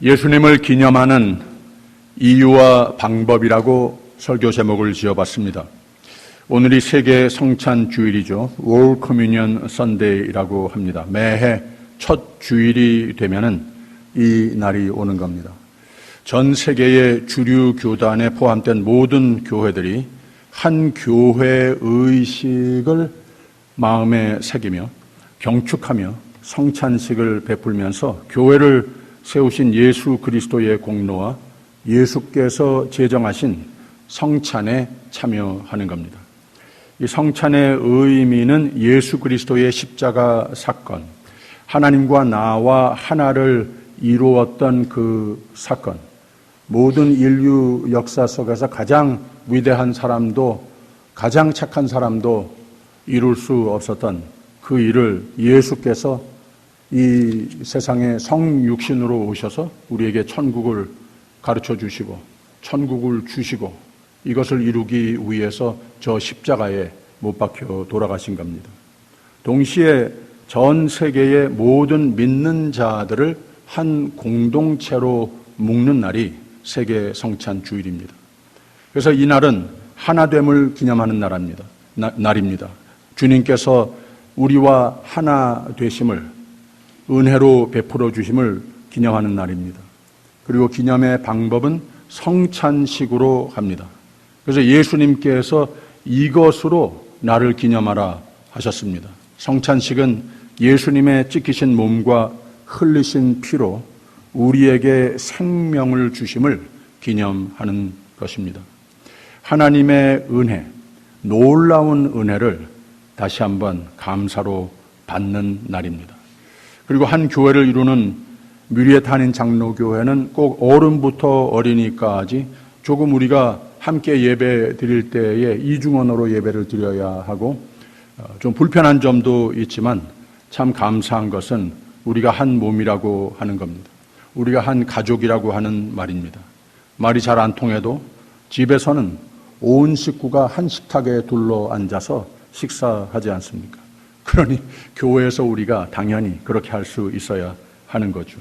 예수님을 기념하는 이유와 방법이라고 설교 제목을 지어봤습니다. 오늘이 세계 성찬 주일이죠. World Communion Sunday이라고 합니다. 매해 첫 주일이 되면은 이 날이 오는 겁니다. 전 세계의 주류 교단에 포함된 모든 교회들이 한 교회 의식을 마음에 새기며 경축하며 성찬식을 베풀면서 교회를 세우신 예수 그리스도의 공로와 예수께서 제정하신 성찬에 참여하는 겁니다. 이 성찬의 의미는 예수 그리스도의 십자가 사건, 하나님과 나와 하나를 이루었던 그 사건, 모든 인류 역사 속에서 가장 위대한 사람도 가장 착한 사람도 이룰 수 없었던 그 일을 예수께서 이 세상에 성육신으로 오셔서 우리에게 천국을 가르쳐 주시고 천국을 주시고 이것을 이루기 위해서 저 십자가에 못 박혀 돌아가신 겁니다. 동시에 전 세계의 모든 믿는 자들을 한 공동체로 묶는 날이 세계 성찬 주일입니다. 그래서 이 날은 하나됨을 기념하는 날입니다. 주님께서 우리와 하나 되심을 은혜로 베풀어 주심을 기념하는 날입니다. 그리고 기념의 방법은 성찬식으로 합니다. 그래서 예수님께서 이것으로 나를 기념하라 하셨습니다. 성찬식은 예수님의 찢기신 몸과 흘리신 피로 우리에게 생명을 주심을 기념하는 것입니다. 하나님의 은혜, 놀라운 은혜를 다시 한번 감사로 받는 날입니다. 그리고 한 교회를 이루는 뮤리에탄인 장로교회는 꼭 어른부터 어린이까지 조금 우리가 함께 예배 드릴 때에 이중언어로 예배를 드려야 하고 좀 불편한 점도 있지만 참 감사한 것은 우리가 한 몸이라고 하는 겁니다. 우리가 한 가족이라고 하는 말입니다. 말이 잘 안 통해도 집에서는 온 식구가 한 식탁에 둘러 앉아서 식사하지 않습니까? 그러니 교회에서 우리가 당연히 그렇게 할 수 있어야 하는 거죠.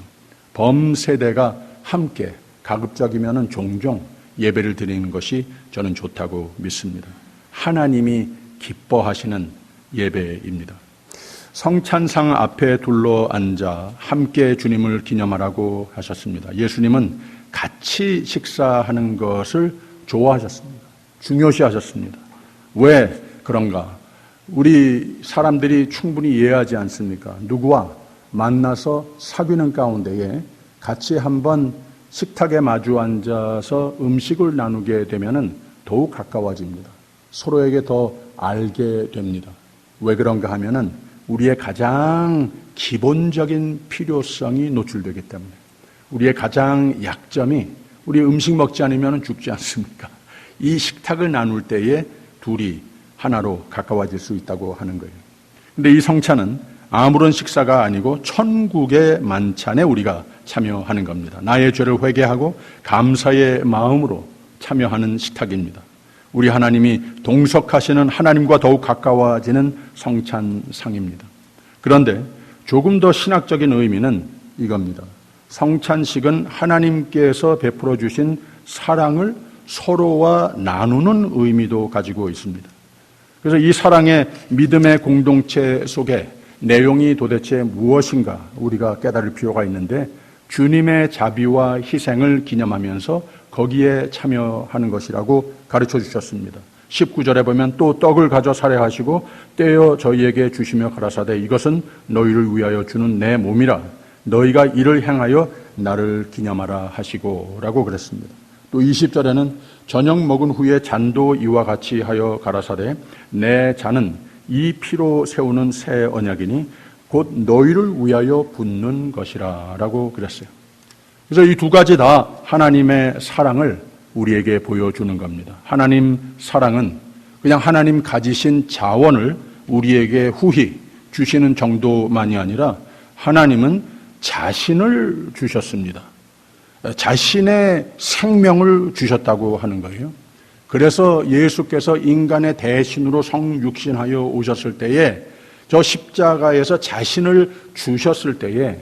범세대가 함께 가급적이면 종종 예배를 드리는 것이 저는 좋다고 믿습니다. 하나님이 기뻐하시는 예배입니다. 성찬상 앞에 둘러 앉아 함께 주님을 기념하라고 하셨습니다. 예수님은 같이 식사하는 것을 좋아하셨습니다. 중요시하셨습니다. 왜 그런가? 우리 사람들이 충분히 이해하지 않습니까? 누구와 만나서 사귀는 가운데에 같이 한번 식탁에 마주 앉아서 음식을 나누게 되면은 더욱 가까워집니다. 서로에게 더 알게 됩니다. 왜 그런가 하면은 우리의 가장 기본적인 필요성이 노출되기 때문에 우리의 가장 약점이 우리 음식 먹지 않으면 죽지 않습니까? 이 식탁을 나눌 때에 둘이 하나로 가까워질 수 있다고 하는 거예요. 그런데 이 성찬은 아무런 식사가 아니고 천국의 만찬에 우리가 참여하는 겁니다. 나의 죄를 회개하고 감사의 마음으로 참여하는 식탁입니다. 우리 하나님이 동석하시는 하나님과 더욱 가까워지는 성찬상입니다. 그런데 조금 더 신학적인 의미는 이겁니다. 성찬식은 하나님께서 베풀어 주신 사랑을 서로와 나누는 의미도 가지고 있습니다. 그래서 이 사랑의 믿음의 공동체 속에 내용이 도대체 무엇인가 우리가 깨달을 필요가 있는데 주님의 자비와 희생을 기념하면서 거기에 참여하는 것이라고 가르쳐 주셨습니다. 19절에 보면 또 떡을 가져 살해하시고 떼어 저희에게 주시며 가라사대 이것은 너희를 위하여 주는 내 몸이라 너희가 이를 행하여 나를 기념하라 하시고 라고 그랬습니다. 또 20절에는 저녁 먹은 후에 잔도 이와 같이 하여 가라사대 내 잔은 이 피로 세우는 새 언약이니 곧 너희를 위하여 붓는 것이라 라고 그랬어요. 그래서 이 두 가지 다 하나님의 사랑을 우리에게 보여주는 겁니다. 하나님 사랑은 그냥 하나님 가지신 자원을 우리에게 후히 주시는 정도만이 아니라 하나님은 자신을 주셨습니다. 자신의 생명을 주셨다고 하는 거예요. 그래서 예수께서 인간의 대신으로 성육신하여 오셨을 때에 저 십자가에서 자신을 주셨을 때에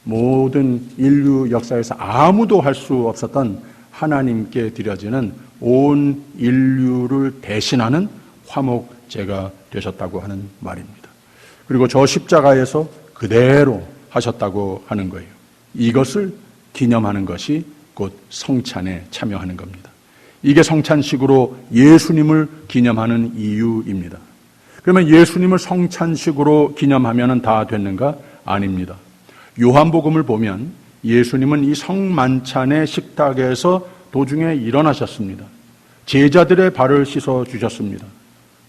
모든 인류 역사에서 아무도 할 수 없었던 하나님께 드려지는 온 인류를 대신하는 화목제가 되셨다고 하는 말입니다. 그리고 저 십자가에서 그대로 하셨다고 하는 거예요. 이것을 기념하는 것이 곧 성찬에 참여하는 겁니다. 이게 성찬식으로 예수님을 기념하는 이유입니다. 그러면 예수님을 성찬식으로 기념하면 다 됐는가? 아닙니다. 요한복음을 보면 예수님은 이 성만찬의 식탁에서 도중에 일어나셨습니다. 제자들의 발을 씻어 주셨습니다.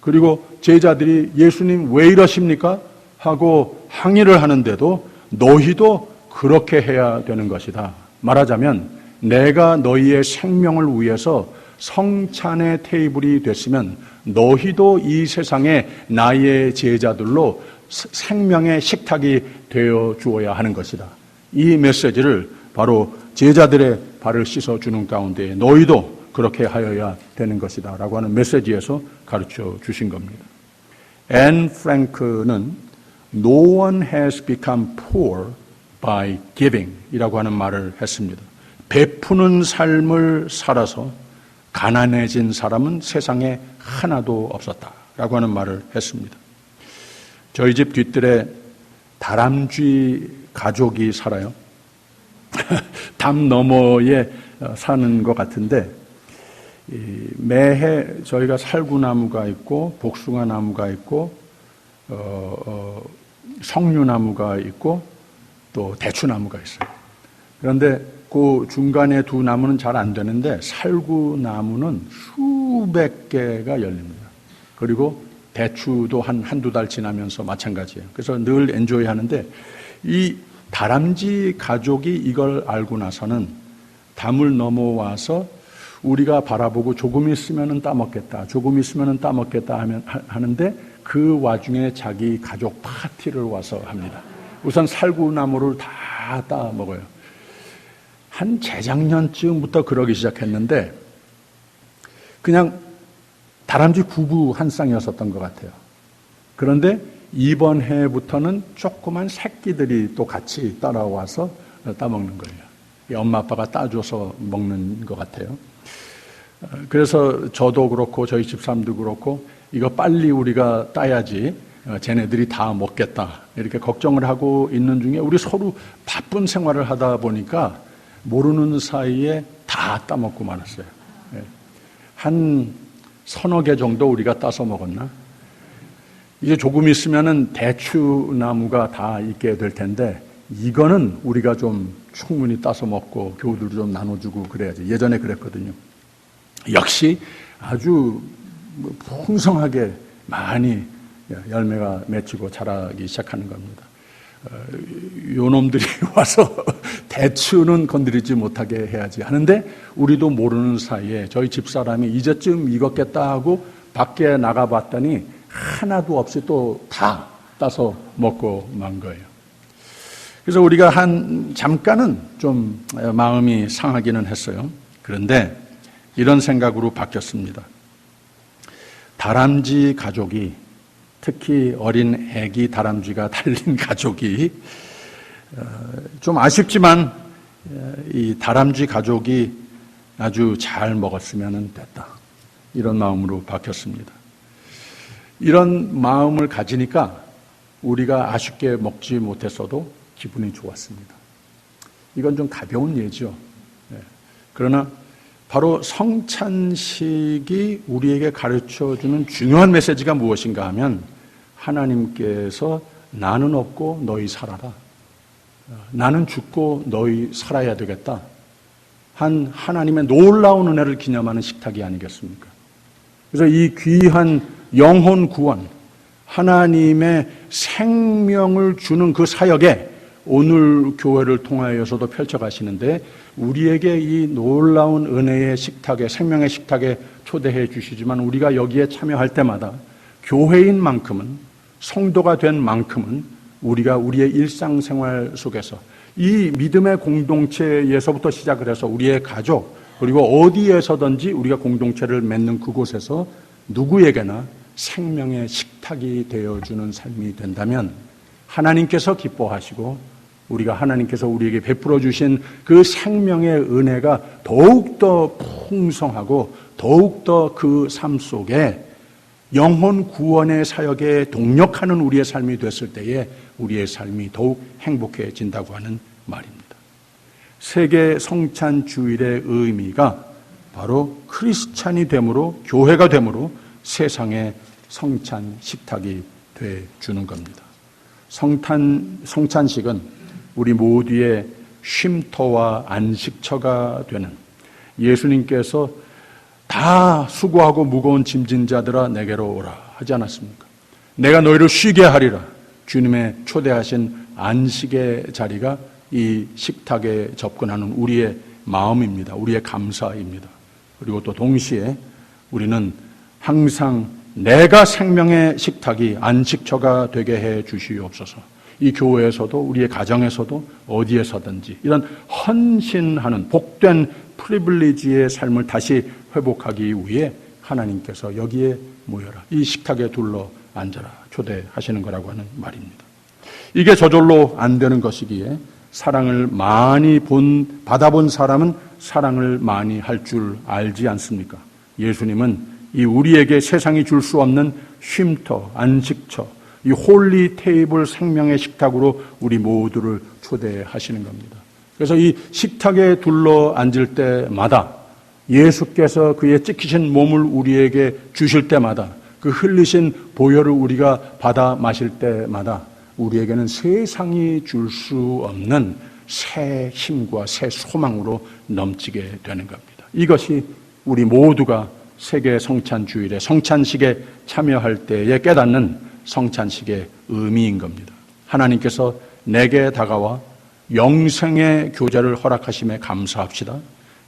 그리고 제자들이 예수님 왜 이러십니까? 하고 항의를 하는데도 너희도 그렇게 해야 되는 것이다. 말하자면 내가 너희의 생명을 위해서 성찬의 테이블이 됐으면 너희도 이 세상에 나의 제자들로 생명의 식탁이 되어 주어야 하는 것이다. 이 메시지를 바로 제자들의 발을 씻어주는 가운데 너희도 그렇게 하여야 되는 것이다 라고 하는 메시지에서 가르쳐 주신 겁니다. 앤 프랭크는 No one has become poor by giving 이라고 하는 말을 했습니다. 베푸는 삶을 살아서 가난해진 사람은 세상에 하나도 없었다라고 하는 말을 했습니다. 저희 집 뒤뜰에 다람쥐 가족이 살아요. 담 너머에 사는 것 같은데 매해 저희가 살구나무가 있고 복숭아나무가 있고 석류나무가 있고 또 대추나무가 있어요. 그런데 그 중간에 두 나무는 잘 안 되는데 살구나무는 수백 개가 열립니다. 그리고 대추도 한두 달 지나면서 마찬가지예요. 그래서 늘 엔조이 하는데 이 다람쥐 가족이 이걸 알고 나서는 담을 넘어와서 우리가 바라보고 조금 있으면은 따먹겠다, 조금 있으면은 따먹겠다 하는데 그 와중에 자기 가족 파티를 와서 합니다. 우선 살구나무를 다 따먹어요. 한 재작년쯤부터 그러기 시작했는데 그냥 다람쥐 부부 한 쌍이었었던 것 같아요. 그런데 이번 해부터는 조그만 새끼들이 또 같이 따라와서 따먹는 거예요. 엄마 아빠가 따줘서 먹는 것 같아요. 그래서 저도 그렇고 저희 집사람도 그렇고 이거 빨리 우리가 따야지 쟤네들이 다 먹겠다 이렇게 걱정을 하고 있는 중에 우리 서로 바쁜 생활을 하다 보니까 모르는 사이에 다 따먹고 말았어요. 한 서너 개 정도 우리가 따서 먹었나? 이제 조금 있으면은 대추나무가 다 있게 될 텐데 이거는 우리가 좀 충분히 따서 먹고 교우들도 좀 나눠주고 그래야지. 예전에 그랬거든요. 역시 아주 풍성하게 많이 열매가 맺히고 자라기 시작하는 겁니다. 요놈들이 와서 대추는 건드리지 못하게 해야지 하는데 우리도 모르는 사이에 저희 집사람이 이제쯤 익었겠다 하고 밖에 나가봤더니 하나도 없이 또 다 따서 먹고 만 거예요. 그래서 우리가 잠깐은 좀 마음이 상하기는 했어요. 그런데 이런 생각으로 바뀌었습니다. 다람쥐 가족이 특히 어린 애기 다람쥐가 달린 가족이 좀 아쉽지만 이 다람쥐 가족이 아주 잘 먹었으면 됐다. 이런 마음으로 바뀌었습니다. 이런 마음을 가지니까 우리가 아쉽게 먹지 못했어도 기분이 좋았습니다. 이건 좀 가벼운 예죠. 그러나 바로 성찬식이 우리에게 가르쳐주는 중요한 메시지가 무엇인가 하면 하나님께서 나는 없고 너희 살아라. 나는 죽고 너희 살아야 되겠다. 한 하나님의 놀라운 은혜를 기념하는 식탁이 아니겠습니까? 그래서 이 귀한 영혼 구원, 하나님의 생명을 주는 그 사역에 오늘 교회를 통하여서도 펼쳐가시는데 우리에게 이 놀라운 은혜의 식탁에 생명의 식탁에 초대해 주시지만 우리가 여기에 참여할 때마다 교회인 만큼은 성도가 된 만큼은 우리가 우리의 일상생활 속에서 이 믿음의 공동체에서부터 시작을 해서 우리의 가족 그리고 어디에서든지 우리가 공동체를 맺는 그곳에서 누구에게나 생명의 식탁이 되어주는 삶이 된다면 하나님께서 기뻐하시고 우리가 하나님께서 우리에게 베풀어 주신 그 생명의 은혜가 더욱더 풍성하고 더욱더 그 삶 속에 영혼 구원의 사역에 동력하는 우리의 삶이 됐을 때에 우리의 삶이 더욱 행복해진다고 하는 말입니다. 세계 성찬 주일의 의미가 바로 크리스찬이 됨으로, 교회가 됨으로 세상의 성찬 식탁이 돼 주는 겁니다. 성찬식은 우리 모두의 쉼터와 안식처가 되는, 예수님께서 다 수고하고 무거운 짐진 자들아 내게로 오라 하지 않았습니까? 내가 너희를 쉬게 하리라. 주님의 초대하신 안식의 자리가 이 식탁에 접근하는 우리의 마음입니다. 우리의 감사입니다. 그리고 또 동시에 우리는 항상 내가 생명의 식탁이 안식처가 되게 해 주시옵소서. 이 교회에서도 우리의 가정에서도 어디에서든지 이런 헌신하는 복된 프리빌리지의 삶을 다시 회복하기 위해 하나님께서 여기에 모여라, 이 식탁에 둘러 앉아라 초대하시는 거라고 하는 말입니다. 이게 저절로 안 되는 것이기에 사랑을 많이 받아본 사람은 사랑을 많이 할 줄 알지 않습니까? 예수님은 이 우리에게 세상이 줄 수 없는 쉼터, 안식처, 이 홀리 테이블 생명의 식탁으로 우리 모두를 초대하시는 겁니다. 그래서 이 식탁에 둘러 앉을 때마다 예수께서 그의 찢기신 몸을 우리에게 주실 때마다 그 흘리신 보혈을 우리가 받아 마실 때마다 우리에게는 세상이 줄 수 없는 새 힘과 새 소망으로 넘치게 되는 겁니다. 이것이 우리 모두가 세계 성찬주일에 성찬식에 참여할 때에 깨닫는 성찬식의 의미인 겁니다. 하나님께서 내게 다가와 영생의 교제를 허락하심에 감사합시다.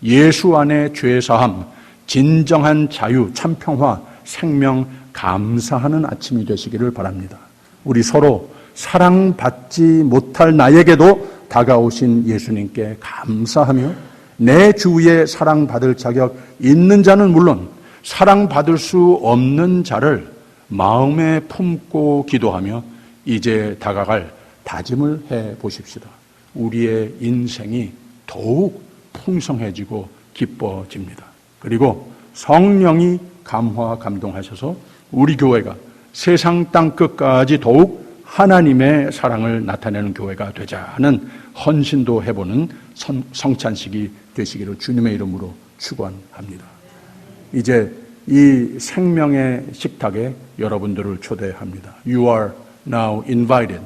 예수 안에 죄사함, 진정한 자유, 참평화, 생명 감사하는 아침이 되시기를 바랍니다. 우리 서로 사랑받지 못할 나에게도 다가오신 예수님께 감사하며 내 주위에 사랑받을 자격 있는 자는 물론 사랑받을 수 없는 자를 마음에 품고 기도하며 이제 다가갈 다짐을 해 보십시다. 우리의 인생이 더욱 풍성해지고 기뻐집니다. 그리고 성령이 감화 감동하셔서 우리 교회가 세상 땅끝까지 더욱 하나님의 사랑을 나타내는 교회가 되자 하는 헌신도 해보는 성찬식이 되시기를 주님의 이름으로 축원합니다. 이제 이 생명의 식탁에 여러분들을 초대합니다. You are now invited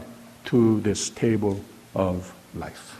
to this table of life.